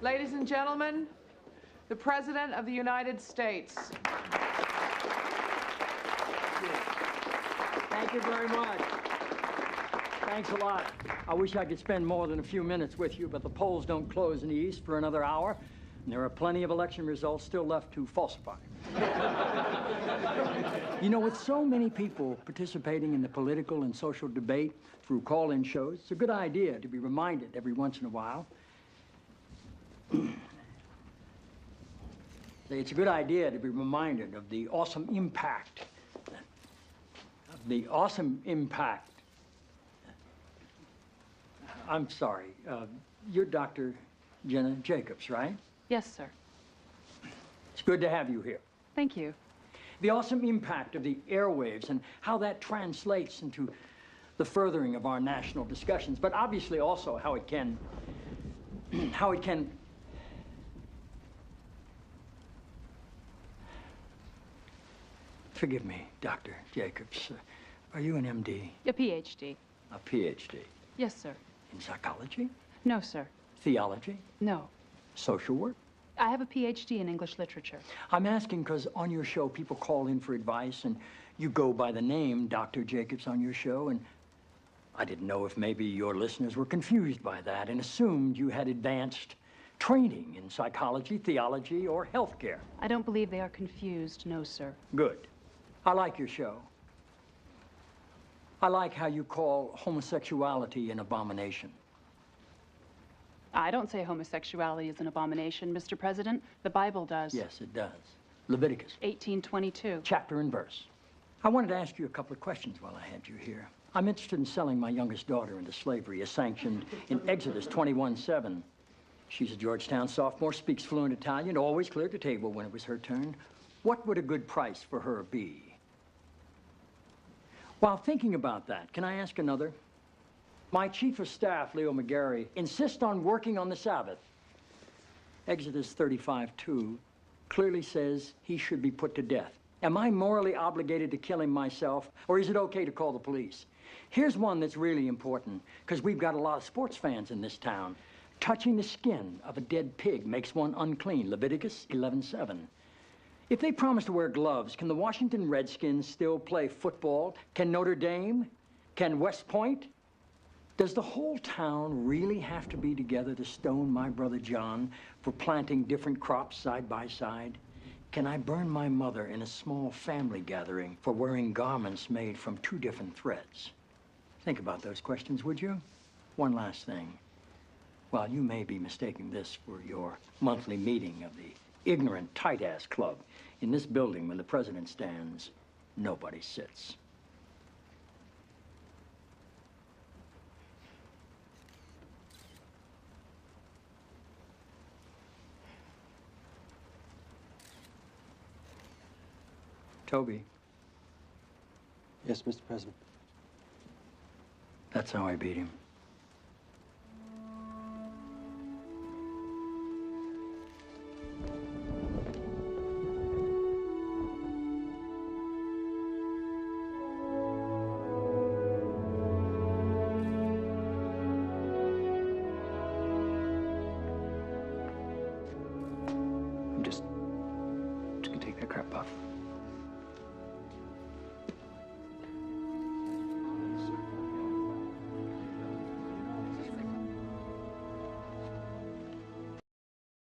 Ladies and gentlemen, the President of the United States. Thank you very much. Thanks a lot. I wish I could spend more than a few minutes with you, but the polls don't close in the East for another hour, and there are plenty of election results still left to falsify. You know, with so many people participating in the political and social debate through call-in shows, it's a good idea to be reminded every once in a while. It's a good idea to be reminded of the awesome impact. I'm sorry. You're Dr. Jenna Jacobs, right? Yes, sir. It's good to have you here. Thank you. The awesome impact of the airwaves and how that translates into the furthering of our national discussions, but obviously also how it can Forgive me, Dr. Jacobs. Are you an MD? A PhD. A PhD? Yes, sir. In psychology? No, sir. Theology? No. Social work? I have a PhD in English literature. I'm asking because on your show, people call in for advice, and you go by the name Dr. Jacobs on your show, and I didn't know if maybe your listeners were confused by that and assumed you had advanced training in psychology, theology, or healthcare. I don't believe they are confused, no, sir. Good. I like your show. I like how you call homosexuality an abomination. I don't say homosexuality is an abomination, Mr. President. The Bible does. Yes, it does. Leviticus 18:22. chapter and verse. I wanted to ask you a couple of questions while I had you here. I'm interested in selling my youngest daughter into slavery as sanctioned in Exodus 21:7. She's a Georgetown sophomore, speaks fluent Italian, always cleared the table when it was her turn. What would a good price for her be? While thinking about that, can I ask another? My chief of staff, Leo McGarry, insists on working on the Sabbath. Exodus 35:2 clearly says he should be put to death. Am I morally obligated to kill him myself, or is it okay to call the police? Here's one that's really important, because we've got a lot of sports fans in this town. Touching the skin of a dead pig makes one unclean, Leviticus 11:7. If they promise to wear gloves, can the Washington Redskins still play football? Can Notre Dame? Can West Point? Does the whole town really have to be together to stone my brother John for planting different crops side by side? Can I burn my mother in a small family gathering for wearing garments made from two different threads? Think about those questions, would you? One last thing. While you may be mistaking this for your monthly meeting of the ignorant tight-ass club, in this building, when the president stands, nobody sits. Toby. Yes, Mr. President. That's how I beat him. I'm just gonna take that crap off.